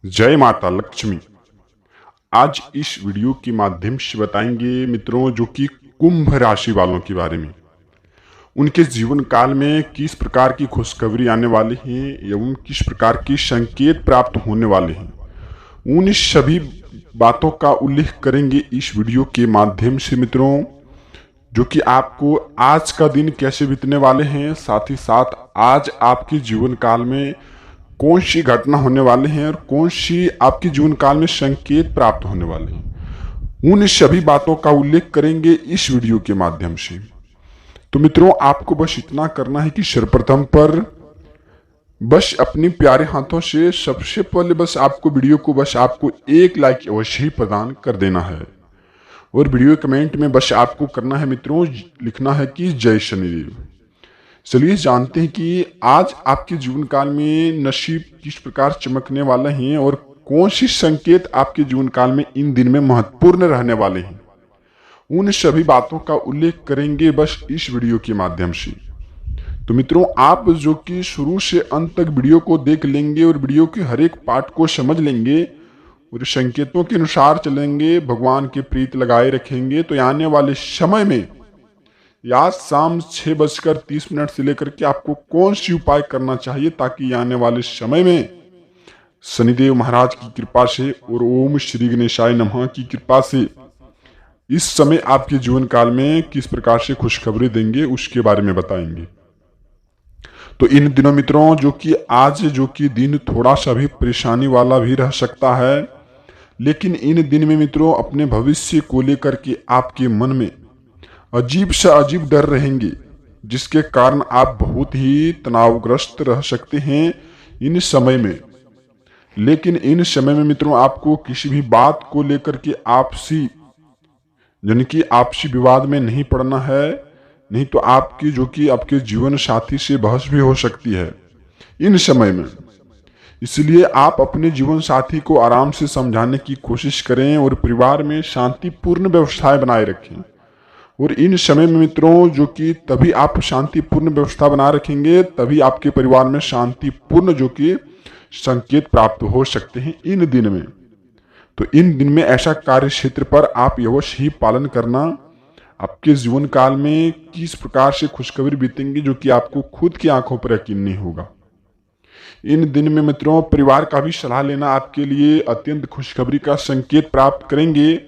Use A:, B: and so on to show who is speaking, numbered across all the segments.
A: जय माता लक्ष्मी। आज इस वीडियो के माध्यम से बताएंगे मित्रों जो कि कुंभ राशि वालों के बारे में, उनके जीवन काल में किस प्रकार की खुशखबरी आने वाली है एवं किस प्रकार के संकेत प्राप्त होने वाले हैं। उन सभी बातों का उल्लेख करेंगे इस वीडियो के माध्यम से मित्रों, जो कि आपको आज का दिन कैसे बीतने वाले हैं, साथ ही साथ आज आपके जीवन काल में कौन सी घटना होने वाले हैं और कौन सी आपके जीवन काल में संकेत प्राप्त होने वाले हैं। उन सभी बातों का उल्लेख करेंगे इस वीडियो के माध्यम से। तो मित्रों, आपको बस इतना करना है कि सर्वप्रथम पर बस अपने प्यारे हाथों से सबसे पहले बस आपको वीडियो को बस आपको एक लाइक अवश्य ही प्रदान कर देना है और वीडियो कमेंट में बस आपको करना है मित्रों, लिखना है कि जय शनिदेव। चलिए जानते हैं कि आज आपके जीवन काल में नसीब किस प्रकार चमकने वाले हैं और कौन सी संकेत आपके जीवन काल में इन दिन में महत्वपूर्ण रहने वाले हैं। उन सभी बातों का उल्लेख करेंगे बस इस वीडियो के माध्यम से। तो मित्रों, आप जो कि शुरू से अंत तक वीडियो को देख लेंगे और वीडियो के हर एक पार्ट को समझ लेंगे और संकेतों के अनुसार चलेंगे, भगवान की प्रीत लगाए रखेंगे, तो आने वाले समय में या शाम 6:30 से लेकर के आपको कौन सी उपाय करना चाहिए ताकि आने वाले समय में शनिदेव महाराज की कृपा से और ओम श्री गणेशाय नमः की कृपा से इस समय आपके जीवन काल में किस प्रकार से खुशखबरी देंगे उसके बारे में बताएंगे। तो इन दिनों मित्रों, जो कि आज जो कि दिन थोड़ा सा भी परेशानी वाला भी रह सकता है, लेकिन इन दिन में मित्रों अपने भविष्य को लेकर के आपके मन में अजीब सा अजीब डर रहेंगे, जिसके कारण आप बहुत ही तनावग्रस्त रह सकते हैं इन समय में। लेकिन इन समय में मित्रों आपको किसी भी बात को लेकर के आपसी विवाद में नहीं पड़ना है, नहीं तो आपकी जो कि आपके जीवन साथी से बहस भी हो सकती है इन समय में। इसलिए आप अपने जीवन साथी को आराम से समझाने की कोशिश करें और परिवार में शांतिपूर्ण व्यवस्थाएं बनाए रखें। और इन समय में मित्रों जो कि तभी आप शांतिपूर्ण व्यवस्था बना रखेंगे, तभी आपके परिवार में शांतिपूर्ण जो कि संकेत प्राप्त हो सकते हैं इन दिन में। तो इन दिन में ऐसा कार्य क्षेत्र पर आप अवश्य ही पालन करना। आपके जीवन काल में किस प्रकार से खुशखबरी बीतेंगी जो कि आपको खुद की आंखों पर यकीन नहीं होगा। इन दिन में मित्रों परिवार का भी सलाह लेना आपके लिए अत्यंत खुशखबरी का संकेत प्राप्त करेंगे।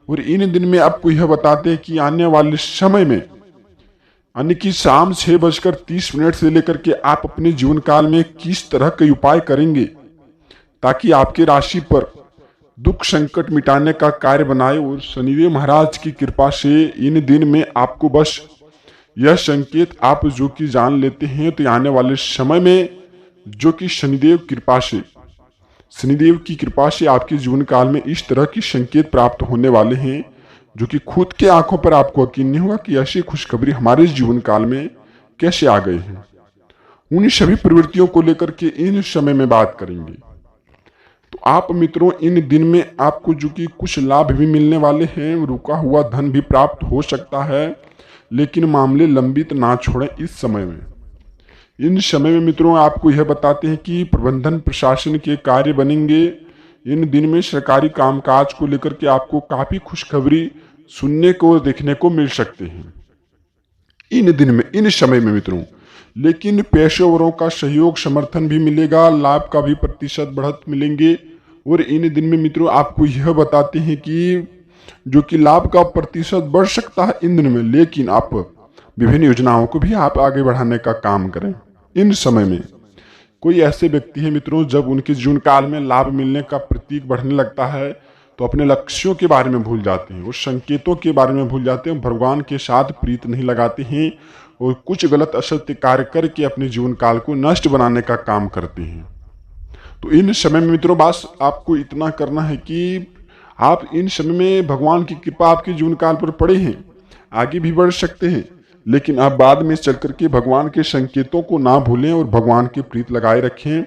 A: और इन दिन में आपको यह बताते हैं कि आने वाले समय में यानी कि शाम 6:30 से लेकर के आप अपने जीवन काल में किस तरह के उपाय करेंगे ताकि आपके राशि पर दुख संकट मिटाने का कार्य बनाए। और शनिदेव महाराज की कृपा से इन दिन में आपको बस यह संकेत आप जो कि जान लेते हैं, तो आने वाले समय में जो कि शनिदेव की कृपा से आपके जीवन काल में इस तरह की संकेत प्राप्त होने वाले हैं जो कि खुद के आंखों पर आपको यकीन नहीं होगा कि ऐसी खुशखबरी हमारे जीवन काल में कैसे आ गई है। उन्हीं सभी प्रवृत्तियों को लेकर के इन समय में बात करेंगे। तो आप मित्रों इन दिन में आपको जो कि कुछ लाभ भी मिलने वाले हैं, रुका हुआ धन भी प्राप्त हो सकता है, लेकिन मामले लंबित ना छोड़ें इस समय में। इन समय में मित्रों आपको यह बताते हैं कि प्रबंधन प्रशासन के कार्य बनेंगे। इन दिन में सरकारी कामकाज को लेकर के आपको काफी खुशखबरी सुनने को देखने को मिल सकते हैं इन दिन में, इन समय में मित्रों। लेकिन पेशेवरों का सहयोग समर्थन भी मिलेगा, लाभ का भी प्रतिशत बढ़त मिलेंगे। और इन दिन में मित्रों आपको यह बताते हैं कि जो कि लाभ का प्रतिशत बढ़ सकता है इन दिन में, लेकिन आप विभिन्न योजनाओं को भी आप आगे बढ़ाने का काम करें इन समय में। कोई ऐसे व्यक्ति है मित्रों जब उनके जीवन काल में लाभ मिलने का प्रतीक बढ़ने लगता है तो अपने लक्ष्यों के बारे में भूल जाते हैं, उस संकेतों के बारे में भूल जाते हैं, भगवान के साथ प्रीत नहीं लगाते हैं और कुछ गलत असत्य कार्य करके अपने जीवन काल को नष्ट बनाने का काम करते हैं। तो इन समय में मित्रों बस आपको इतना करना है कि आप इन समय में भगवान की कृपा आपके जीवन काल पर पड़े हैं, आगे भी बढ़ सकते हैं, लेकिन आप बाद में चल करके भगवान के संकेतों को ना भूलें और भगवान की प्रीत लगाए रखें।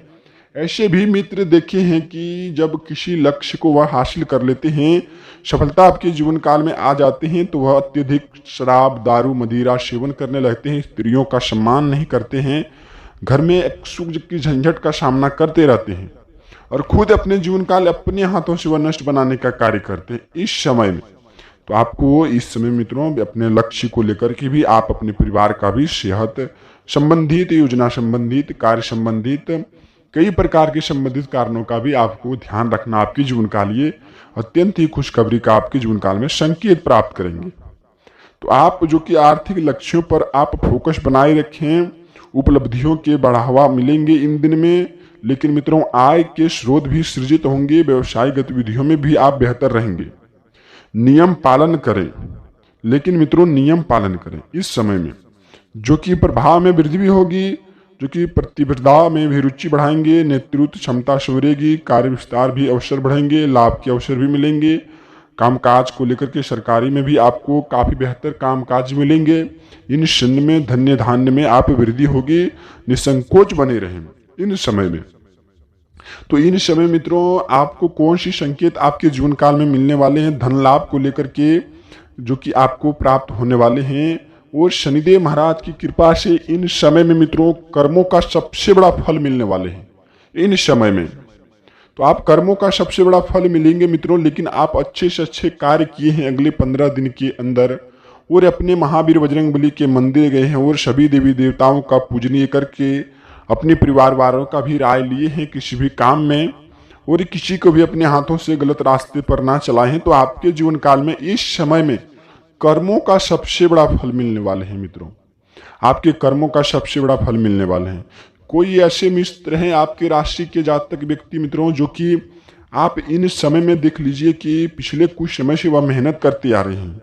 A: ऐसे भी मित्र देखे हैं कि जब किसी लक्ष्य को वह हासिल कर लेते हैं, सफलता आपके जीवन काल में आ जाते हैं, तो वह अत्यधिक शराब दारू मदिरा सेवन करने लगते हैं, स्त्रियों का सम्मान नहीं करते हैं, घर में सुख की झंझट का सामना करते रहते हैं और खुद अपने जीवन काल अपने हाथों से वह नष्ट बनाने का कार्य करते हैं इस समय में। तो आपको इस समय मित्रों अपने लक्ष्य को लेकर के भी आप अपने परिवार का भी सेहत संबंधित, योजना संबंधित, कार्य संबंधित, कई प्रकार के संबंधित कारणों का भी आपको ध्यान रखना आपके जीवन काल ये अत्यंत ही खुशखबरी का आपके जीवन काल में संकेत प्राप्त करेंगे। तो आप जो कि आर्थिक लक्ष्यों पर आप फोकस बनाए रखें, उपलब्धियों के बढ़ावा मिलेंगे इन दिन में। लेकिन मित्रों आय के स्रोत भी सृजित होंगे, व्यवसायिक गतिविधियों में भी आप बेहतर रहेंगे। नियम पालन करें, लेकिन मित्रों नियम पालन करें इस समय में, जो कि प्रभाव में वृद्धि भी होगी, जो कि प्रतिस्पर्धा में भी रुचि बढ़ाएंगे, नेतृत्व क्षमता संवरेगी, कार्य विस्तार भी अवसर बढ़ेंगे, लाभ के अवसर भी मिलेंगे। कामकाज को लेकर के सरकारी में भी आपको काफी बेहतर कामकाज मिलेंगे। इन क्षण में धन्य धान्य में आप वृद्धि होगी, निसंकोच बने रहें इन समय में। तो इन समय मित्रों आपको कौन सी संकेत आपके जीवन काल में मिलने वाले हैं धन लाभ को लेकर के, जो कि आपको प्राप्त होने वाले हैं। और शनिदेव महाराज की कृपा से इन समय में मित्रों कर्मों का सबसे बड़ा फल मिलने वाले हैं इन समय में। तो आप कर्मों का सबसे बड़ा फल मिलेंगे मित्रों, लेकिन आप अच्छे से अच्छे कार्य किए हैं अगले 15 दिन के अंदर, और अपने महावीर बजरंगबली के मंदिर गए हैं और सभी देवी देवताओं का पूजनीय करके अपने परिवार वालों का भी राय लिए हैं किसी भी काम में, और किसी को भी अपने हाथों से गलत रास्ते पर ना चलाए हैं। तो आपके जीवन काल में इस समय में कर्मों का सबसे बड़ा फल मिलने वाले हैं मित्रों, आपके कर्मों का सबसे बड़ा फल मिलने वाले हैं। कोई ऐसे मित्र हैं आपके राशि के जातक व्यक्ति मित्रों, जो कि आप इन समय में देख लीजिए कि पिछले कुछ समय से वह मेहनत करते आ रहे हैं,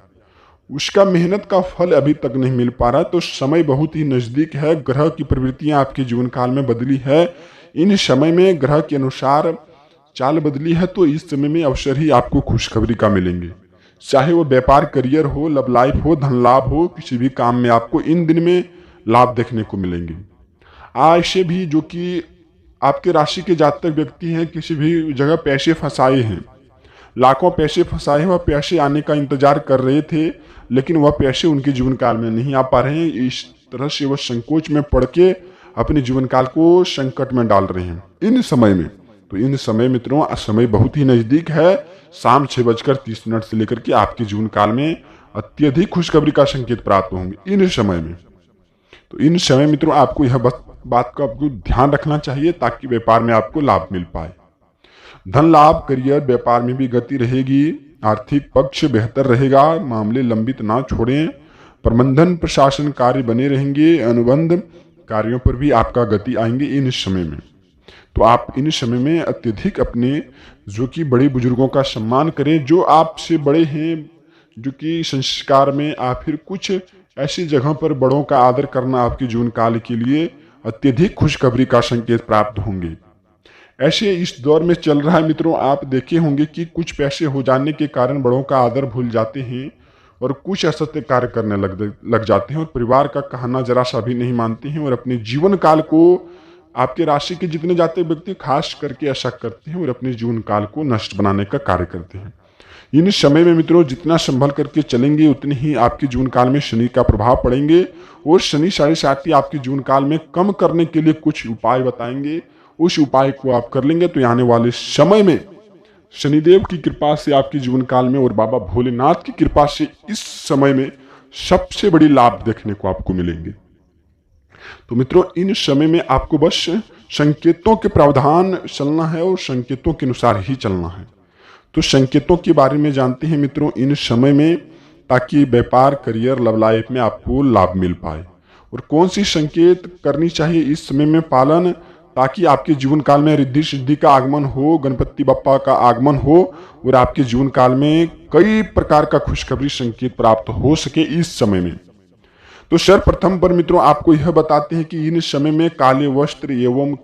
A: उसका मेहनत का फल अभी तक नहीं मिल पा रहा। तो समय बहुत ही नजदीक है, ग्रह की प्रवृत्तियां आपके जीवन काल में बदली है, इन समय में ग्रह के अनुसार चाल बदली है। तो इस समय में अवसर ही आपको खुशखबरी का मिलेंगे, चाहे वो व्यापार करियर हो, लव लाइफ हो, धन लाभ हो, किसी भी काम में आपको इन दिन में लाभ देखने को मिलेंगे। आय से भी जो कि आपके राशि के जातक व्यक्ति हैं, किसी भी जगह पैसे फंसाए हैं, लाखों पैसे फंसाए, वह पैसे आने का इंतजार कर रहे थे, लेकिन वह पैसे उनके जीवन काल में नहीं आ पा रहे हैं। इस तरह से वह संकोच में पड़ के अपने जीवन काल को संकट में डाल रहे हैं इन समय में। तो इन समय मित्रों समय बहुत ही नजदीक है, शाम 6:30 से लेकर के आपके जीवन काल में अत्यधिक खुशखबरी का संकेत प्राप्त होंगे इन समय में। तो इन समय मित्रों आपको यह बात का आपको ध्यान रखना चाहिए ताकि व्यापार में आपको लाभ मिल पाए। धन लाभ, करियर, व्यापार में भी गति रहेगी, आर्थिक पक्ष बेहतर रहेगा, मामले लंबित ना छोड़ें, प्रबंधन प्रशासन कार्य बने रहेंगे, अनुबंध कार्यों पर भी आपका गति आएंगे इन समय में। तो आप इन समय में अत्यधिक अपने जो कि बड़े बुजुर्गों का सम्मान करें, जो आपसे बड़े हैं, जो कि संस्कार में या फिर कुछ ऐसी जगह पर बड़ों का आदर करना आपके जीवन काल के लिए अत्यधिक खुशखबरी का संकेत प्राप्त होंगे। ऐसे इस दौर में चल रहा है मित्रों, आप देखे होंगे कि कुछ पैसे हो जाने के कारण बड़ों का आदर भूल जाते हैं और कुछ असत्य कार्य करने लग जाते हैं, और परिवार का कहना जरा सा भी नहीं मानते हैं, और अपने जीवन काल को आपके राशि के जितने जाते व्यक्ति खास करके ऐसा करते हैं और अपने जीवन काल को नष्ट बनाने का कार्य करते हैं। इन समय में मित्रों जितना संभल करके चलेंगे उतनी ही आपके जीवन काल में शनि का प्रभाव पड़ेंगे, और शनि 7.5 आपके जीवन काल में कम करने के लिए कुछ उपाय बताएंगे। उस उपाय को आप कर लेंगे तो आने वाले समय में शनिदेव की कृपा से आपके जीवन काल में और बाबा भोलेनाथ की कृपा से इस समय में सबसे बड़ी लाभ देखने को आपको मिलेंगे। तो मित्रों इन समय में आपको बस संकेतों के प्रावधान चलना है और संकेतों के अनुसार ही चलना है। तो संकेतों के बारे में जानते हैं मित्रों इन समय में, ताकि व्यापार, करियर, लव लाइफ में आपको लाभ मिल पाए। और कौन सी संकेत करनी चाहिए इस समय में पालन, ताकि आपके जीवन काल में रिद्धि सिद्धि का आगमन हो, गणपति बप्पा का आगमन हो, और आपके जीवन काल में कई प्रकार का खुशखबरी संकेत प्राप्त हो सके इस समय में। तो सर्वप्रथम पर मित्रों आपको यह बताते हैं कि इन समय में काले वस्त्र एवं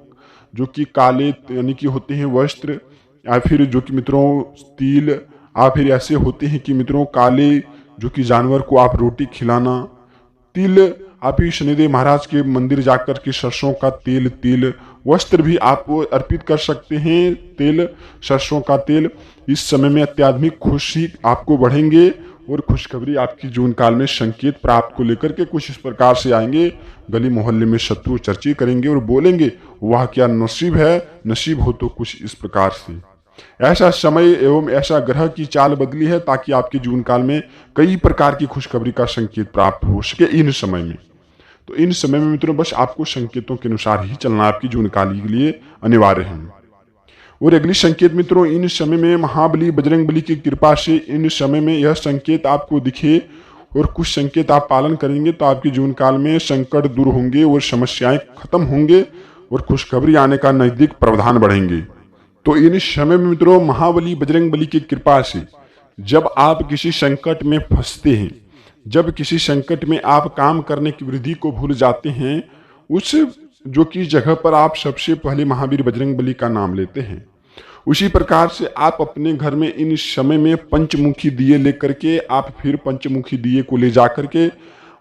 A: जो कि काले यानी कि होते हैं वस्त्र, या फिर जो कि मित्रों तिल, या फिर ऐसे होते हैं कि मित्रों काले जो कि जानवर को आप रोटी खिलाना, तिल आप ही शनिदेव महाराज के मंदिर जाकर के सरसों का तेल, तिल वस्त्र भी आप अर्पित कर सकते हैं। तेल, सरसों का तेल इस समय में अत्याधुनिक खुशी आपको बढ़ेंगे और खुशखबरी आपकी जीवन काल में संकेत प्राप्त को लेकर के कुछ इस प्रकार से आएंगे। गली मोहल्ले में शत्रु चर्चा करेंगे और बोलेंगे वाह क्या नसीब है, नसीब हो तो कुछ इस प्रकार से। ऐसा समय एवं ऐसा ग्रह की चाल बदली है ताकि आपके जीवन काल में कई प्रकार की खुशखबरी का संकेत प्राप्त हो सके इन समय में। तो इन समय में मित्रों बस आपको संकेतों के अनुसार ही चलना आपकी जीवन काल के लिए अनिवार्य है। और अगली संकेत मित्रों, इन समय में महाबली बजरंग बली की कृपा से इन समय में यह संकेत आपको दिखे और कुछ संकेत आप पालन करेंगे तो आपके जीवन काल में संकट दूर होंगे और समस्याएं खत्म होंगे और खुशखबरी आने का नजदीक प्रावधान बढ़ेंगे। तो इन समय में मित्रों महाबली बजरंग बली की कृपा से जब आप किसी संकट में फंसते हैं, जब किसी संकट में आप काम करने की वृद्धि को भूल जाते हैं, उस जो कि जगह पर आप सबसे पहले महावीर बजरंग बली का नाम लेते हैं, उसी प्रकार से आप अपने घर में इन समय में पंचमुखी दिए लेकर के आप फिर पंचमुखी दिए को ले जाकर के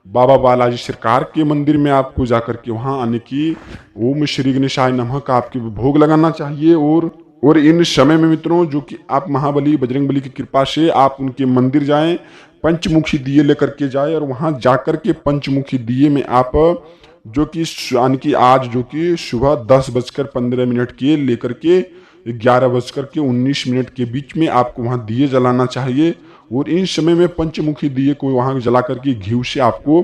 A: बाबा बालाजी सरकार के मंदिर में आपको जाकर के वहां आने की ओम श्री गणेशाय नमः का आपके भोग लगाना चाहिए। और इन समय में मित्रों जो कि आप महाबली बजरंग बली की कृपा से आप उनके मंदिर जाएं, पंचमुखी दिए लेकर के जाए और वहां जाकर के पंचमुखी दिए में आप जो कि यानी कि आज जो कि सुबह 10:15 के लेकर के 11:19 के बीच में आपको वहां दिए जलाना चाहिए। और इन समय में पंचमुखी दिए को वहां जला करके घी से आपको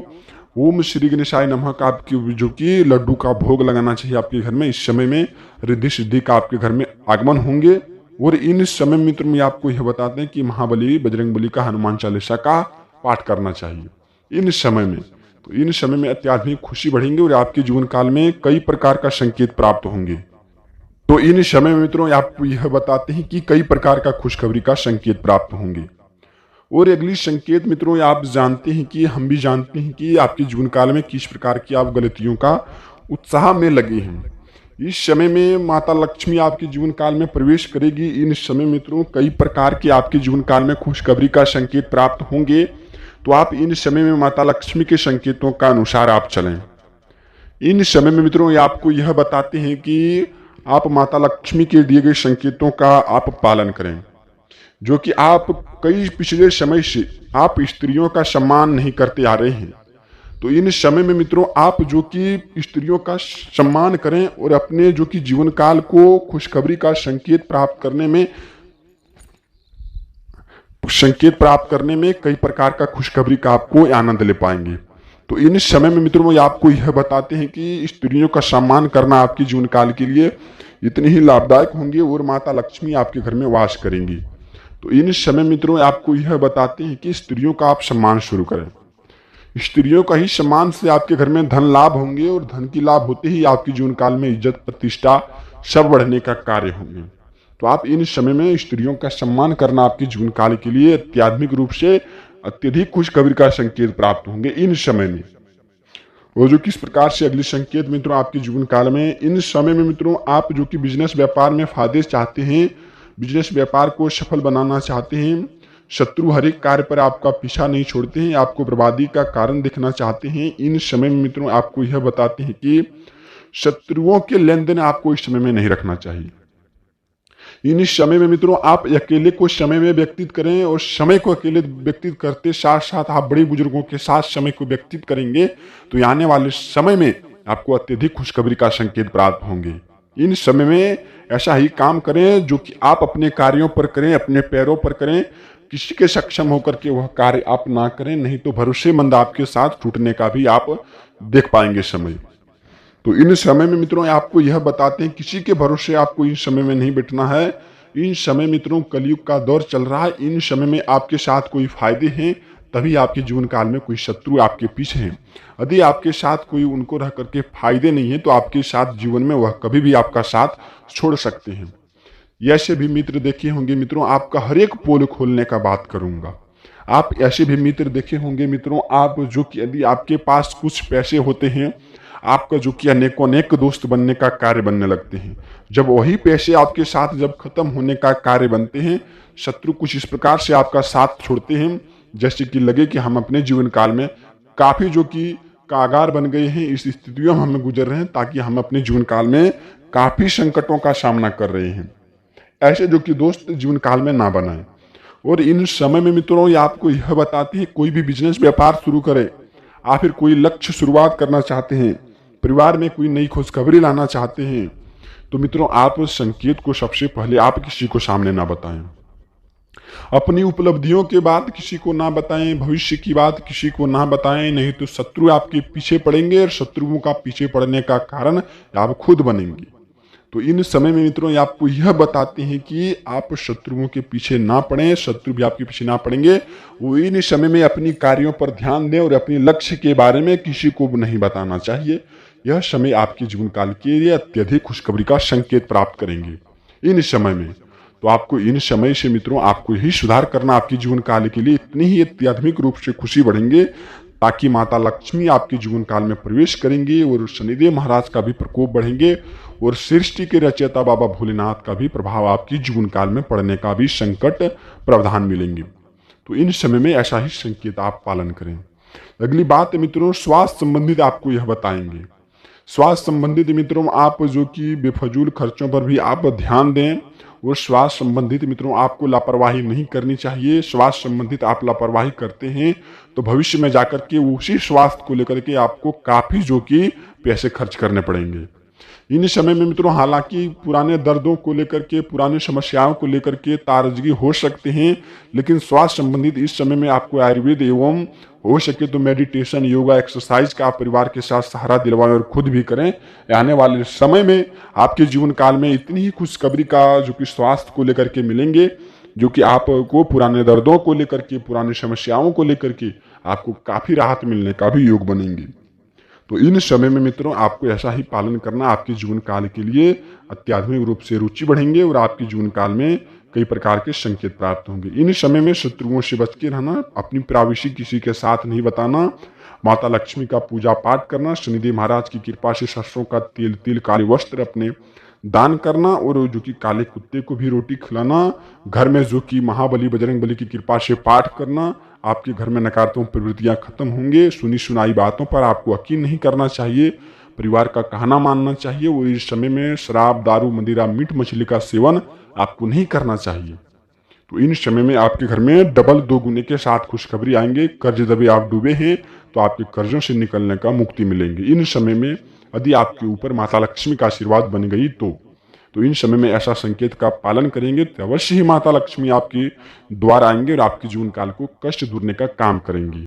A: ओम श्री गणेशाय नमः का आपकी जो कि लड्डू का भोग लगाना चाहिए आपके घर में। इस समय में रिद्धि सिद्धि का आपके घर में आगमन होंगे। और इन समय मित्र में आपको यह बताते हैं कि महाबली बजरंग बली का हनुमान चालीसा का पाठ करना चाहिए इन समय में। तो इन समय में अत्याधिक खुशी बढ़ेंगे और आपके जीवन काल में कई प्रकार का संकेत प्राप्त होंगे। तो इन समय में मित्रों आपको यह बताते हैं कि कई प्रकार का खुशखबरी का संकेत प्राप्त होंगे। और अगली संकेत मित्रों आप जानते हैं कि हम भी जानते हैं कि आपके जीवन काल में किस प्रकार की आप गलतियों का उत्साह में लगे हैं। इस समय में माता लक्ष्मी आपके जीवन काल में प्रवेश करेगी। इन समय मित्रों कई प्रकार के आपके जीवन काल में खुशखबरी का संकेत प्राप्त होंगे। तो आप इन समय में माता लक्ष्मी के संकेतों का अनुसार आप चलें। इन समय में मित्रों आपको यह बताते हैं कि आप माता लक्ष्मी के दिए गए संकेतों का आप पालन करें, जो कि आप कई पिछले समय से आप स्त्रियों का सम्मान नहीं करते आ रहे हैं। तो इन समय में मित्रों आप जो कि स्त्रियों का सम्मान करें और अपने जो कि जीवन काल को खुशखबरी का संकेत प्राप्त करने में कई प्रकार का खुशखबरी का आपको आनंद ले पाएंगे। तो इन समय में मित्रों आपको यह बताते हैं कि स्त्रियों का सम्मान करना आपके जीवन काल के लिए इतने ही लाभदायक होंगे और माता लक्ष्मी आपके घर में वास करेंगी। तो इन समय मित्रों आपको यह बताते हैं कि स्त्रियों का आप सम्मान शुरू करें। स्त्रियों का ही सम्मान से आपके घर में धन लाभ होंगे और धन की लाभ होते ही आपके जीवन काल में इज्जत प्रतिष्ठा सब बढ़ने का कार्य होंगे। तो आप इन समय में स्त्रियों का सम्मान करना आपके जीवन काल के लिए अत्याधुनिक रूप से अत्यधिक खुशखबरी का संकेत प्राप्त होंगे इन समय में। और जो किस प्रकार से अगली संकेत मित्रों आपके जीवन काल में इन समय में मित्रों आप जो कि बिजनेस व्यापार में फायदे चाहते हैं, बिजनेस व्यापार को सफल बनाना चाहते हैं, शत्रु हर एक कार्य पर आपका पीछा नहीं छोड़ते हैं, आपको बर्बादी का कारण देखना चाहते हैं, इन समय में मित्रों आपको यह बताते हैं कि शत्रुओं के लेन देन आपको इस समय में नहीं रखना चाहिए। इन समय में मित्रों आप अकेले को समय में व्यतीत करें और समय को अकेले व्यतीत करते साथ साथ आप बड़े बुजुर्गों के साथ समय को व्यतीत करेंगे तो आने वाले समय में आपको अत्यधिक खुशखबरी का संकेत प्राप्त होंगे। इन समय में ऐसा ही काम करें जो कि आप अपने कार्यों पर करें, अपने पैरों पर करें, किसी के सक्षम होकर के वह कार्य आप ना करें, नहीं तो भरोसेमंद आपके साथ टूटने का भी आप देख पाएंगे समय। तो इन समय में मित्रों आपको यह बताते हैं किसी के भरोसे आपको इन समय में नहीं बैठना है। इन समय मित्रों कलयुग का दौर चल रहा है। इन समय में आपके साथ कोई फायदे हैं तभी आपके जीवन काल में कोई शत्रु आपके पीछे हैं। यदि आपके साथ कोई उनको रह करके फायदे नहीं है तो आपके साथ जीवन में वह कभी भी आपका साथ छोड़ सकते हैं। ऐसे भी मित्र देखे होंगे मित्रों, आपका हर एक पोल खोलने का बात करूंगा। आप ऐसे भी मित्र देखे होंगे मित्रों, आप जो कि यदि आपके पास कुछ पैसे होते हैं आपका जो कि अनेकों अनेक दोस्त बनने का कार्य बनने लगते हैं। जब वही पैसे आपके साथ जब खत्म होने का कार्य बनते हैं, शत्रु कुछ इस प्रकार से आपका साथ छोड़ते हैं जैसे कि लगे कि हम अपने जीवन काल में काफी जो कि कागार बन गए हैं, इस स्थितियों में हम गुजर रहे हैं ताकि हम अपने जीवन काल में काफी संकटों का सामना कर रहे हैं। ऐसे जो कि दोस्त जीवन काल में ना बनाएं। और इन समय में मित्रों ये आपको यह बताती है, कोई भी बिजनेस व्यापार शुरू करें, आप फिर कोई लक्ष्य शुरुआत करना चाहते हैं, परिवार में कोई नई खुशखबरी लाना चाहते हैं, तो मित्रों आप उस संकेत को सबसे पहले आप किसी को सामने ना बताएं। अपनी उपलब्धियों के बाद किसी को ना बताएं, भविष्य की बात किसी को ना बताएं, नहीं तो शत्रु आपके पीछे पड़ेंगे और शत्रुओं का पीछे पड़ने का कारण आप खुद बनेंगे। तो इन समय में मित्रों ये आपको यह बताते हैं कि आप शत्रुओं के पीछे ना पड़ें, शत्रु भी आपके पीछे ना पड़ेंगे। वो इन समय में अपनी कार्यों पर ध्यान दें और अपने लक्ष्य के बारे में किसी को भी नहीं बताना चाहिए। यह समय आपके जीवन काल के लिए अत्यधिक खुशखबरी का संकेत प्राप्त करेंगे इन समय में। तो आपको इन समय से मित्रों आपको यही सुधार करना, आपके जीवन काल के लिए इतनी ही अत्याधुनिक रूप से खुशी बढ़ेंगे, ताकि माता लक्ष्मी आपके जीवन काल में प्रवेश करेंगे और शनिदेव महाराज का भी प्रकोप बढ़ेंगे और सृष्टि के रचयिता बाबा भोलेनाथ का भी प्रभाव आपकी जीवन काल में पड़ने का भी संकट प्रावधान मिलेंगे। तो इन समय में ऐसा ही संकेत आप पालन करें। अगली बात मित्रों, स्वास्थ्य संबंधित आपको यह बताएंगे। स्वास्थ्य संबंधित मित्रों आप जो कि बेफजूल खर्चों पर भी आप ध्यान दें और स्वास्थ्य संबंधित मित्रों आपको लापरवाही नहीं करनी चाहिए। स्वास्थ्य संबंधित आप लापरवाही करते हैं तो भविष्य में जाकर के उसी स्वास्थ्य को लेकर के आपको काफी जो कि पैसे खर्च करने पड़ेंगे। इन समय में मित्रों हालांकि पुराने दर्दों को लेकर के, पुरानी समस्याओं को लेकर के तारजगी हो सकते हैं, लेकिन स्वास्थ्य संबंधित इस समय में आपको आयुर्वेद एवं हो सके तो मेडिटेशन, योगा, एक्सरसाइज का आप परिवार के साथ सहारा दिलवाएं और खुद भी करें। आने वाले समय में आपके जीवन काल में इतनी ही खुशखबरी का जो कि स्वास्थ्य को लेकर के मिलेंगे, जो कि आपको पुराने दर्दों को लेकर के, पुरानी समस्याओं को लेकर के आपको काफी राहत मिलने का भी योग बनेंगे। तो इन समय में मित्रों आपको ऐसा ही पालन करना, आपके जीवन काल के लिए अत्याधुनिक रूप से रुचि बढ़ेंगे और आपके जीवन काल में कई प्रकार के संकेत प्राप्त होंगे। इन समय में शत्रुओं से बच के रहना, अपनी प्राविशी किसी के साथ नहीं बताना, माता लक्ष्मी का पूजा पाठ करना, शनिदेव महाराज की कृपा से सरसों का तेल काले वस्त्र अपने दान करना और जो कि काले कुत्ते को भी रोटी खिलाना, घर में जो कि महाबली बजरंग बली की कृपा से पाठ करना, आपके घर में नकारात्मक प्रवृत्तियां खत्म होंगे। सुनी सुनाई बातों पर आपको यकीन नहीं करना चाहिए, परिवार का कहना मानना चाहिए और इस समय में शराब, दारू, मदिरा, मीट मछली का सेवन आपको नहीं करना चाहिए। तो इन समय में आपके घर में डबल दोगुने के साथ खुशखबरी आएंगे। कर्ज दबे आप डूबे हैं तो आपके कर्जों से निकलने का मुक्ति मिलेंगे। इन समय में यदि आपके ऊपर माता लक्ष्मी का आशीर्वाद बन गई तो इन समय में ऐसा संकेत का पालन करेंगे तो अवश्य ही माता लक्ष्मी आपके द्वार आएंगे और आपके जीवन काल को कष्ट दूरने का काम करेंगी।